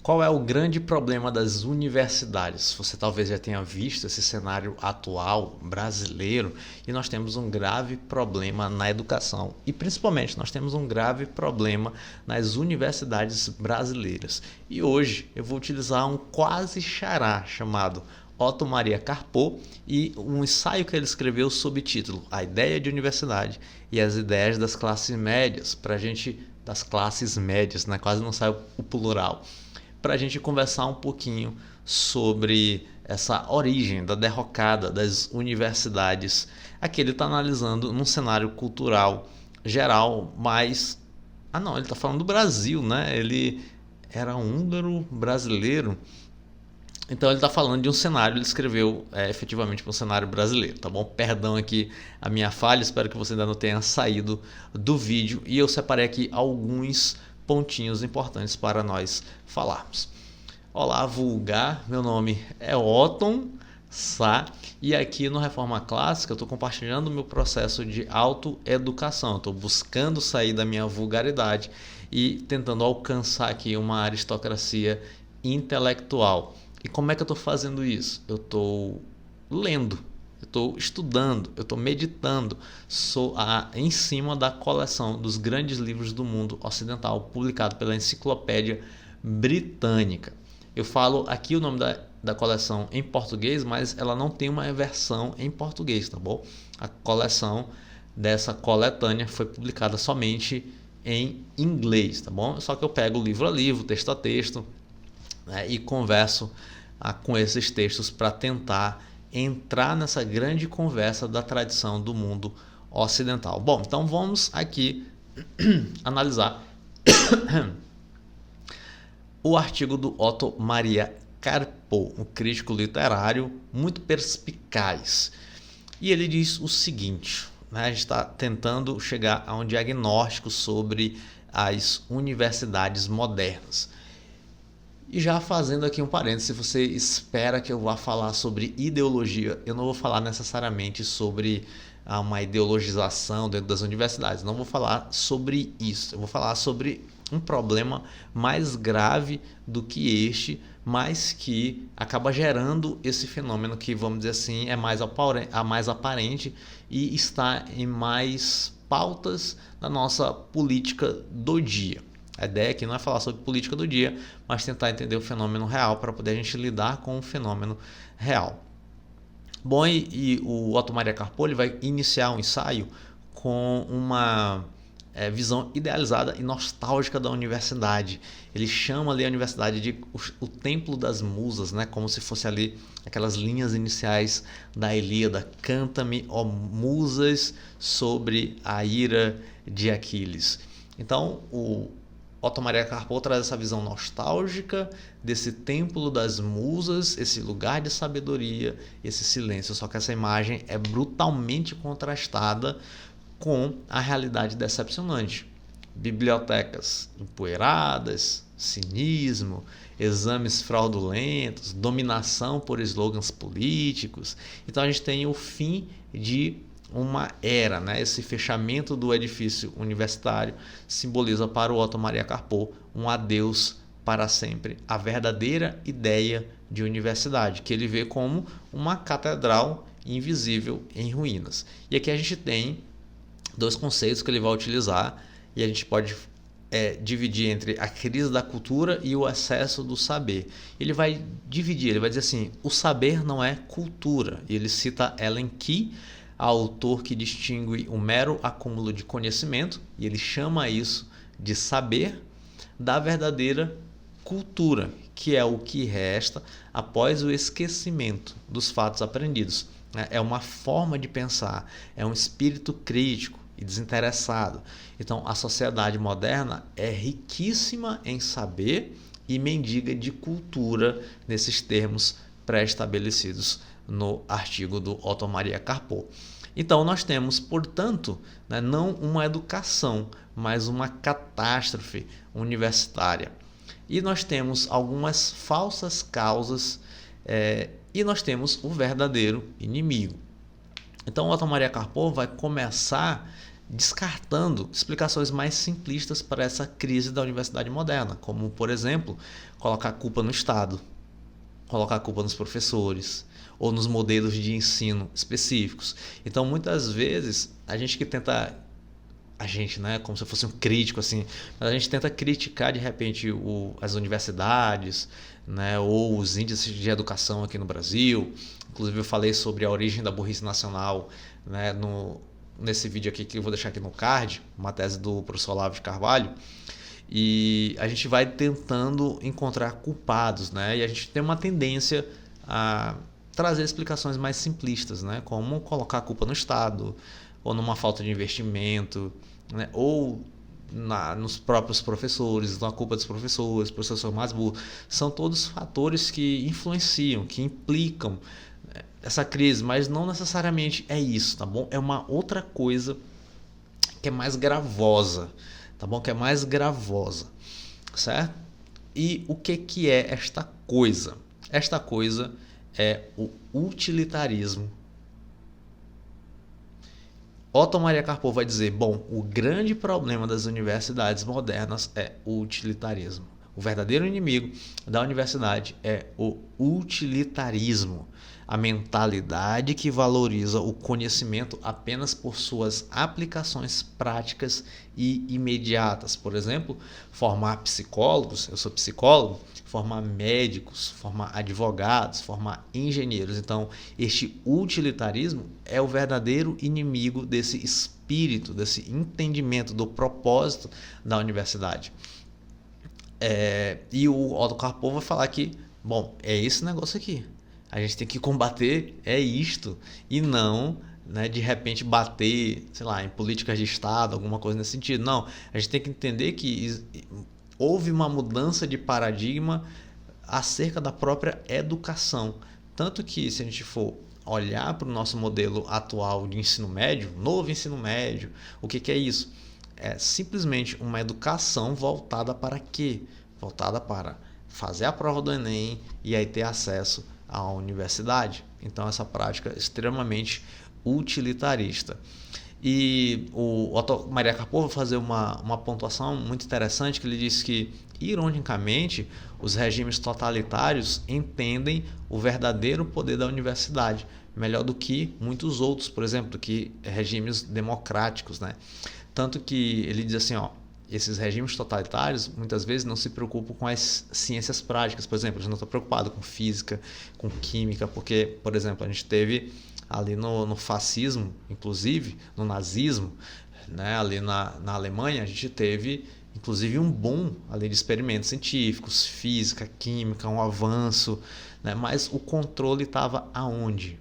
Qual é o grande problema das universidades? Você talvez já tenha visto esse cenário atual brasileiro e nós temos um grave problema na educação e principalmente nós temos um grave problema nas universidades brasileiras. E hoje eu vou utilizar um quase xará chamado Otto Maria Carpo e um ensaio que ele escreveu sob o título A Ideia de Universidade e as Ideias das Classes Médias, das classes médias, né? Quase não sai o plural, para a gente conversar um pouquinho sobre essa origem da derrocada das universidades. Aqui ele está analisando num cenário cultural geral, mas... ele está falando do Brasil, né? Ele era húngaro brasileiro. Então ele está falando de um cenário, ele escreveu efetivamente para um cenário brasileiro, tá bom? Perdão aqui a minha falha, espero que você ainda não tenha saído do vídeo. E eu separei aqui alguns pontinhos importantes para nós falarmos. Olá, vulgar, meu nome é Otton Sá e aqui no Reforma Clássica eu estou compartilhando o meu processo de autoeducação. Estou buscando sair da minha vulgaridade e tentando alcançar aqui uma aristocracia intelectual. E como é que eu estou fazendo isso? Eu estou lendo, eu estou estudando, eu estou meditando em cima da coleção dos grandes livros do mundo ocidental, publicado pela Enciclopédia Britânica. Eu falo aqui o nome da coleção em português, mas ela não tem uma versão em português, tá bom? A coleção dessa coletânea foi publicada somente em inglês, tá bom? Só que eu pego livro a livro, texto a texto, né, e converso com esses textos para tentar entrar nessa grande conversa da tradição do mundo ocidental. Bom, então vamos aqui analisar o artigo do Otto Maria Carpo, um crítico literário muito perspicaz. E ele diz o seguinte, né, a gente está tentando chegar a um diagnóstico sobre as universidades modernas. E já fazendo aqui um parênteses, se você espera que eu vá falar sobre ideologia, eu não vou falar necessariamente sobre uma ideologização dentro das universidades. Não vou falar sobre isso. Eu vou falar sobre um problema mais grave do que este, mas que acaba gerando esse fenômeno que, vamos dizer assim, é mais aparente e está em mais pautas da nossa política do dia. A ideia aqui não é falar sobre política do dia, mas tentar entender o fenômeno real para poder a gente lidar com o fenômeno real. Bom, e o Otto Maria Carpo ele vai iniciar um ensaio com uma visão idealizada e nostálgica da universidade. Ele chama ali a universidade de o templo das musas, né? Como se fosse ali aquelas linhas iniciais da Ilíada. Canta-me, ó musas, sobre a ira de Aquiles. Então, o Otto Maria Carpo traz essa visão nostálgica desse templo das musas, esse lugar de sabedoria, esse silêncio. Só que essa imagem é brutalmente contrastada com a realidade decepcionante. Bibliotecas empoeiradas, cinismo, exames fraudulentos, dominação por slogans políticos. Então a gente tem o fim de uma era, né? Esse fechamento do edifício universitário simboliza para o Otto Maria Carpo um adeus para sempre à verdadeira ideia de universidade, que ele vê como uma catedral invisível em ruínas. E aqui a gente tem dois conceitos que ele vai utilizar e a gente pode dividir entre a crise da cultura e o excesso do saber. Ele vai dividir, ele vai dizer assim, o saber não é cultura. E ele cita Ellen Key, autor que distingue o mero acúmulo de conhecimento, e ele chama isso de saber, da verdadeira cultura, que é o que resta após o esquecimento dos fatos aprendidos. É uma forma de pensar, é um espírito crítico e desinteressado. Então, a sociedade moderna é riquíssima em saber e mendiga de cultura, nesses termos pré-estabelecidos no artigo do Otto Maria Carpo. Então nós temos, portanto, não uma educação, mas uma catástrofe universitária. E nós temos algumas falsas causas e nós temos o verdadeiro inimigo. Então Otto Maria Carpo vai começar descartando explicações mais simplistas para essa crise da universidade moderna, como, por exemplo, colocar a culpa no Estado, colocar a culpa nos professores ou nos modelos de ensino específicos. Então, muitas vezes, né, como se eu fosse um crítico assim, mas a gente tenta criticar de repente as universidades, né, ou os índices de educação aqui no Brasil. Inclusive eu falei sobre a origem da burrice nacional, né, nesse vídeo aqui que eu vou deixar aqui no card, uma tese do professor Olavo de Carvalho. E a gente vai tentando encontrar culpados, né? E a gente tem uma tendência a trazer explicações mais simplistas, né? Como colocar a culpa no Estado, ou numa falta de investimento, né? Ou nos próprios professores, na culpa dos professores, professor mais burro. São todos fatores que influenciam, que implicam essa crise, mas não necessariamente é isso, tá bom? É uma outra coisa que é mais gravosa, tá bom? Que é mais gravosa, certo? E o que é esta coisa? Esta coisa é o utilitarismo. Otto Maria Karpov vai dizer, bom, o grande problema das universidades modernas é o utilitarismo. O verdadeiro inimigo da universidade é o utilitarismo, a mentalidade que valoriza o conhecimento apenas por suas aplicações práticas e imediatas. Por exemplo, formar psicólogos, eu sou psicólogo, formar médicos, formar advogados, formar engenheiros. Então, este utilitarismo é o verdadeiro inimigo desse espírito, desse entendimento do propósito da universidade. E o Otto Karpov vai falar que, bom, é esse negócio aqui. A gente tem que combater isto e não, né, de repente bater, sei lá, em políticas de Estado, alguma coisa nesse sentido. Não, a gente tem que entender que houve uma mudança de paradigma acerca da própria educação. Tanto que, se a gente for olhar para o nosso modelo atual de ensino médio, novo ensino médio, o que é isso? É simplesmente uma educação voltada para quê? Voltada para fazer a prova do Enem e aí ter acesso à universidade. Então, essa prática é extremamente utilitarista. E o Otto Maria Karpov vai fazer uma pontuação muito interessante, que ele diz que, ironicamente, os regimes totalitários entendem o verdadeiro poder da universidade melhor do que muitos outros, por exemplo, do que regimes democráticos, né? Tanto que ele diz assim, ó, esses regimes totalitários muitas vezes não se preocupam com as ciências práticas. Por exemplo, eles não estão preocupados com física, com química, porque, por exemplo, a gente teve ali no fascismo, inclusive no nazismo, né, ali na Alemanha, a gente teve inclusive um boom ali de experimentos científicos, física, química, um avanço, né, mas o controle estava aonde?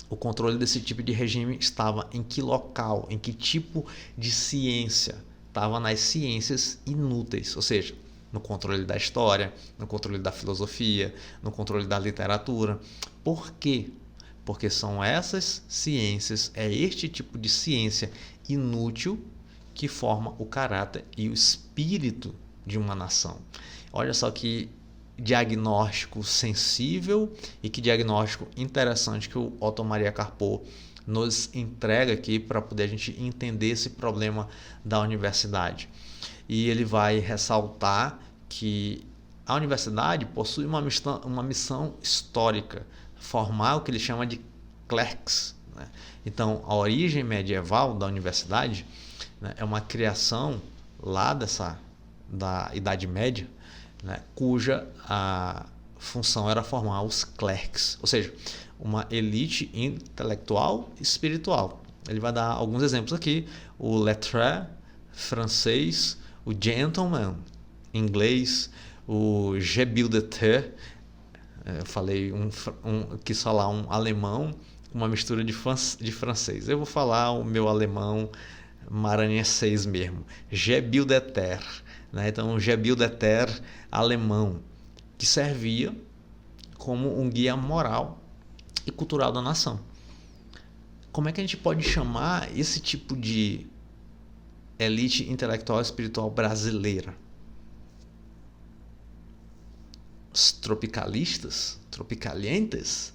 O controle desse tipo de regime estava em que local, em que tipo de ciência? Estava nas ciências inúteis, ou seja, no controle da história, no controle da filosofia, no controle da literatura. Por quê? Porque são essas ciências, é este tipo de ciência inútil que forma o caráter e o espírito de uma nação. Olha só que diagnóstico sensível e que diagnóstico interessante que o Otto Maria Karpov nos entrega aqui para poder a gente entender esse problema da universidade. E ele vai ressaltar que a universidade possui uma missão histórica, formar o que ele chama de clerks, né? Então, a origem medieval da universidade, né, é uma criação lá da Idade Média, né, cuja a função era formar os clerks, ou seja, uma elite intelectual e espiritual. Ele vai dar alguns exemplos aqui: o lettré, francês, o gentleman, inglês, o gebildeter, eu falei quis falar um alemão, uma mistura de francês. Eu vou falar o meu alemão maranhenses mesmo, gebildeter, né? Então, o gebildeter alemão, que servia como um guia moral e cultural da nação. Como é que a gente pode chamar esse tipo de elite intelectual e espiritual brasileira? Os tropicalistas? Tropicalientes?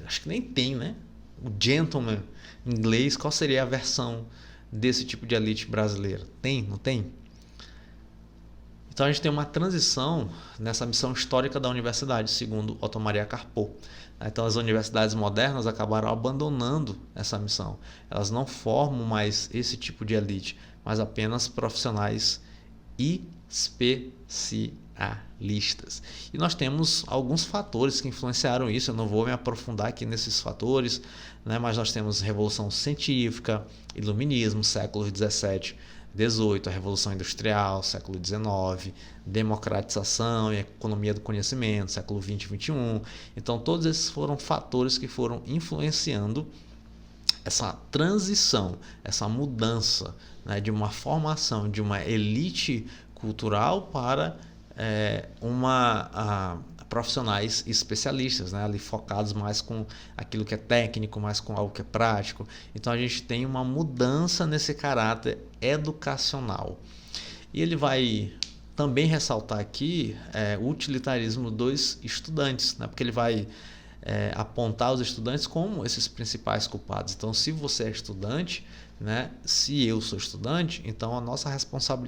Acho que nem tem, né? o gentleman inglês, qual seria a versão desse tipo de elite brasileira? Tem? Não tem? Então a gente tem uma transição nessa missão histórica da universidade, segundo Otto Maria Carpo. Então as universidades modernas acabaram abandonando essa missão. Elas não formam mais esse tipo de elite, mas apenas profissionais especialistas. E nós temos alguns fatores que influenciaram isso. Eu não vou me aprofundar aqui nesses fatores, né? Mas nós temos Revolução Científica, Iluminismo, séculos 17, 18, a Revolução Industrial, século 19, democratização e economia do conhecimento, século 20 e 21. Então todos esses foram fatores que foram influenciando essa transição, essa mudança, né, de uma formação de uma elite cultural para profissionais especialistas, né, ali focados mais com aquilo que é técnico, mais com algo que é prático. Então a gente tem uma mudança nesse caráter educacional. E ele vai também ressaltar aqui o utilitarismo dos estudantes, né, porque ele vai apontar os estudantes como esses principais culpados. Então, se você é estudante, né, se eu sou estudante, então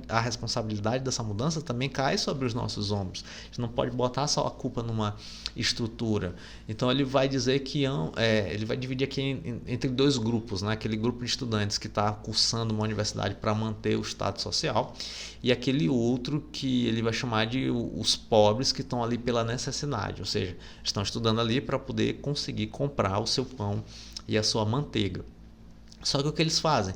a responsabilidade dessa mudança também cai sobre os nossos ombros. A gente não pode botar só a culpa numa estrutura. Então ele vai dizer que ele vai dividir aqui entre dois grupos, né? Aquele grupo de estudantes que está cursando uma universidade para manter o status social, e aquele outro que ele vai chamar de os pobres, que estão ali pela necessidade, ou seja, estão estudando ali para poder conseguir comprar o seu pão e a sua manteiga. Só que o que eles fazem?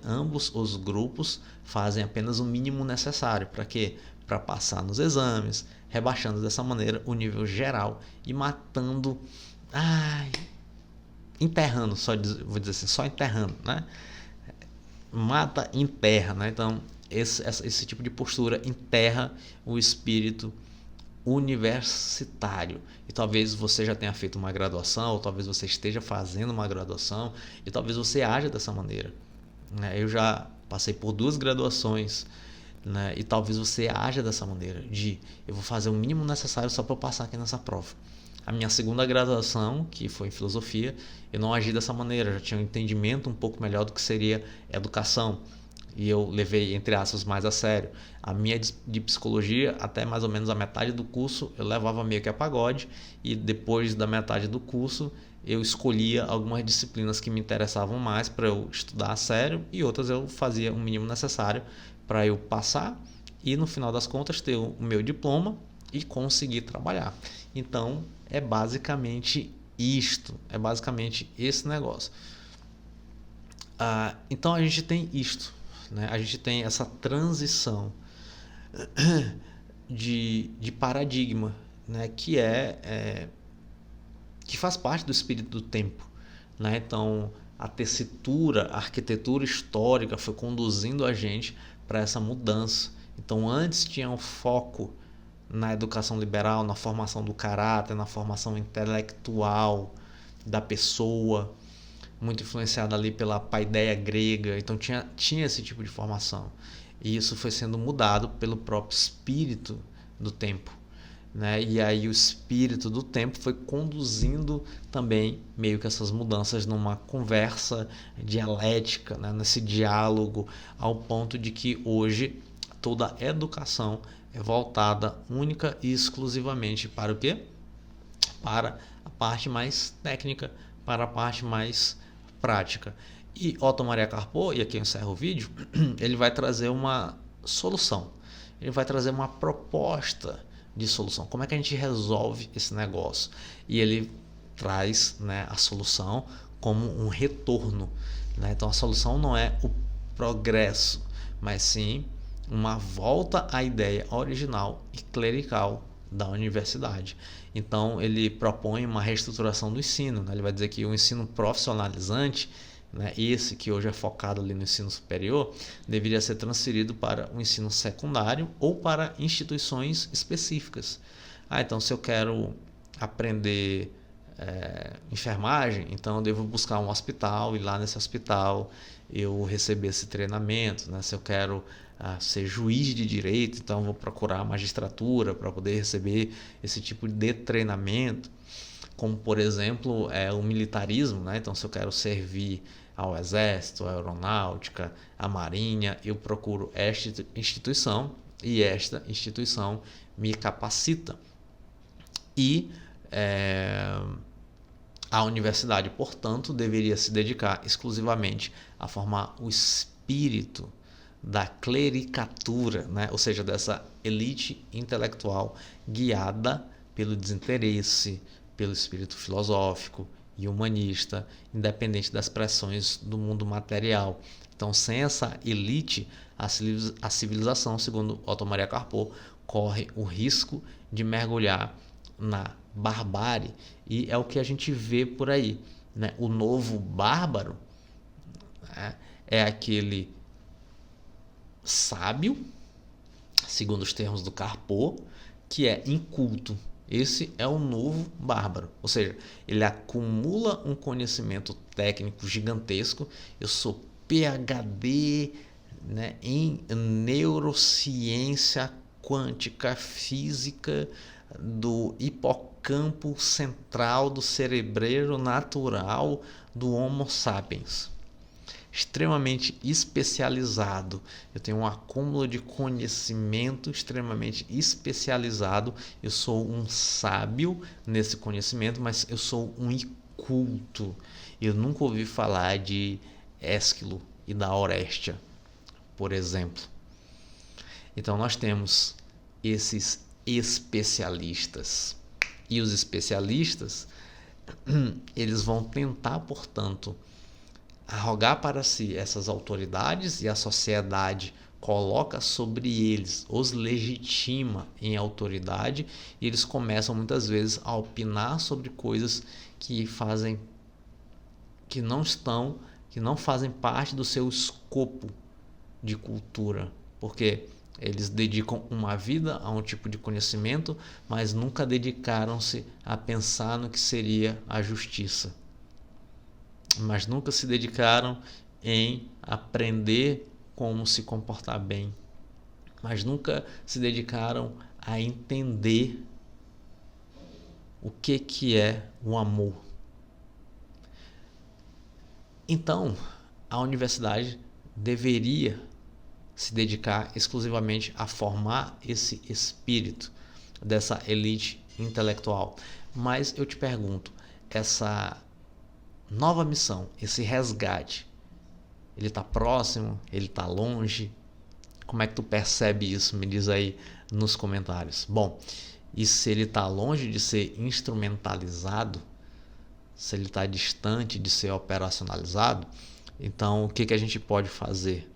Ambos os grupos fazem apenas o mínimo necessário. Para quê? Para passar nos exames, rebaixando dessa maneira o nível geral e matando, enterrando, vou dizer assim, só enterrando, né? Mata, enterra, né? Então esse tipo de postura enterra o espírito universitário. E talvez você já tenha feito uma graduação, ou talvez você esteja fazendo uma graduação, e talvez você haja dessa maneira, né? Eu já passei por 2 graduações, né? E talvez você haja dessa maneira, eu vou fazer o mínimo necessário só para eu passar aqui nessa prova. A minha segunda graduação, que foi em filosofia, eu não agi dessa maneira, eu já tinha um entendimento um pouco melhor do que seria educação. E eu levei, entre aspas, mais a sério. A minha de psicologia, até mais ou menos a metade do curso, eu levava meio que a pagode, e depois da metade do curso, eu escolhia algumas disciplinas que me interessavam mais para eu estudar a sério, e outras eu fazia o mínimo necessário para eu passar e, no final das contas, ter o meu diploma e conseguir trabalhar. Então, é basicamente isto, é basicamente esse negócio. Então, a gente tem isto. Né? A gente tem essa transição de paradigma, né? Que que faz parte do espírito do tempo, né? Então a tessitura, a arquitetura histórica foi conduzindo a gente para essa mudança. Então antes tinha um foco na educação liberal, na formação do caráter, na formação intelectual da pessoa, muito influenciada ali pela paideia grega. Então tinha esse tipo de formação, e isso foi sendo mudado pelo próprio espírito do tempo, né? E aí o espírito do tempo foi conduzindo também meio que essas mudanças numa conversa dialética, né? Nesse diálogo, ao ponto de que hoje toda a educação é voltada única e exclusivamente para o quê? Para a parte mais técnica, para a parte mais prática. E Otto Maria Carpo, e aqui eu encerro o vídeo, ele vai trazer uma solução, ele vai trazer uma proposta de solução. Como é que a gente resolve esse negócio? E ele traz, né, a solução como um retorno, né? Então a solução não é o progresso, mas sim uma volta à ideia original e clerical da universidade. Então ele propõe uma reestruturação do ensino, né? Ele vai dizer que o ensino profissionalizante, né, esse que hoje é focado ali no ensino superior, deveria ser transferido para o ensino secundário ou para instituições específicas. Então se eu quero aprender enfermagem, então eu devo buscar um hospital, e lá nesse hospital eu receber esse treinamento, né? Se eu quero ser juiz de direito, então vou procurar a magistratura para poder receber esse tipo de treinamento. como por exemplo o militarismo, né? Então, se eu quero servir ao exército, à aeronáutica, à marinha, eu procuro esta instituição e esta instituição me capacita. E a universidade, portanto, deveria se dedicar exclusivamente a formar o espírito da clericatura, né? Ou seja, dessa elite intelectual guiada pelo desinteresse, pelo espírito filosófico e humanista, independente das pressões do mundo material. Então, sem essa elite, a civilização, segundo Otto Maria Carpo, corre o risco de mergulhar na barbárie, e é o que a gente vê por aí, né? O novo bárbaro, né, é aquele sábio, segundo os termos do Carpo, que é inculto. Esse é o novo bárbaro, ou seja, ele acumula um conhecimento técnico gigantesco. Eu sou PhD, né, em neurociência quântica, física do hipocampo central do cerebro natural do Homo sapiens. Extremamente especializado. Eu tenho um acúmulo de conhecimento extremamente especializado. Eu sou um sábio nesse conhecimento, mas eu sou um inculto. Eu nunca ouvi falar de Ésquilo e da Orestia, por exemplo. Então nós temos esses especialistas. E os especialistas, eles vão tentar, portanto, arrogar para si essas autoridades, e a sociedade coloca sobre eles, os legitima em autoridade, e eles começam muitas vezes a opinar sobre coisas que não fazem parte do seu escopo de cultura, porque eles dedicam uma vida a um tipo de conhecimento, mas nunca dedicaram-se a pensar no que seria a justiça. Mas nunca se dedicaram em aprender como se comportar bem. Mas nunca se dedicaram a entender o que é o amor. Então, a universidade deveria se dedicar exclusivamente a formar esse espírito dessa elite intelectual. Mas eu te pergunto, essa nova missão, esse resgate, ele está próximo? Ele está longe? Como é que tu percebe isso? Me diz aí nos comentários. Bom, e se ele está longe de ser instrumentalizado, se ele está distante de ser operacionalizado, então o que a gente pode fazer?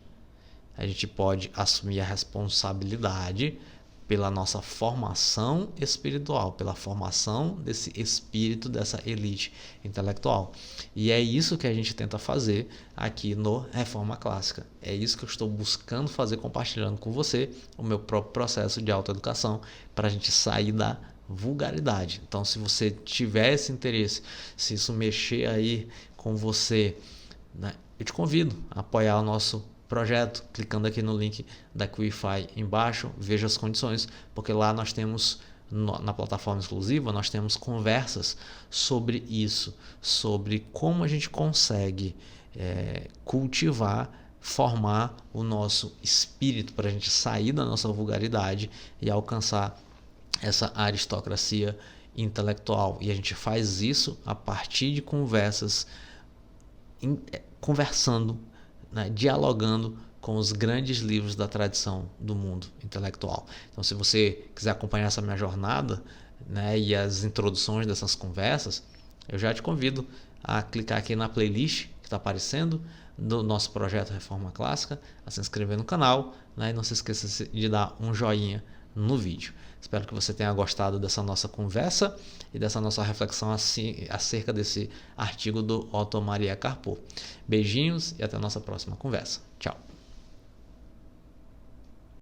A gente pode assumir a responsabilidade pela nossa formação espiritual, pela formação desse espírito, dessa elite intelectual. E é isso que a gente tenta fazer aqui no Reforma Clássica. É isso que eu estou buscando fazer, compartilhando com você o meu próprio processo de autoeducação, para a gente sair da vulgaridade. Então, se você tiver esse interesse, se isso mexer aí com você, né, eu te convido a apoiar o nosso projeto, clicando aqui no link da Qify embaixo, veja as condições, porque lá nós temos, na plataforma exclusiva, nós temos conversas sobre isso, sobre como a gente consegue cultivar, formar o nosso espírito para a gente sair da nossa vulgaridade e alcançar essa aristocracia intelectual. E a gente faz isso a partir de conversas, conversando, né, dialogando com os grandes livros da tradição do mundo intelectual. Então, se você quiser acompanhar essa minha jornada, né, e as introduções dessas conversas, eu já te convido a clicar aqui na playlist que está aparecendo do nosso projeto Reforma Clássica, a se inscrever no canal, né, e não se esqueça de dar um joinha no vídeo. Espero que você tenha gostado dessa nossa conversa e dessa nossa reflexão acerca desse artigo do Otto Maria Carpo. Beijinhos e até a nossa próxima conversa. Tchau!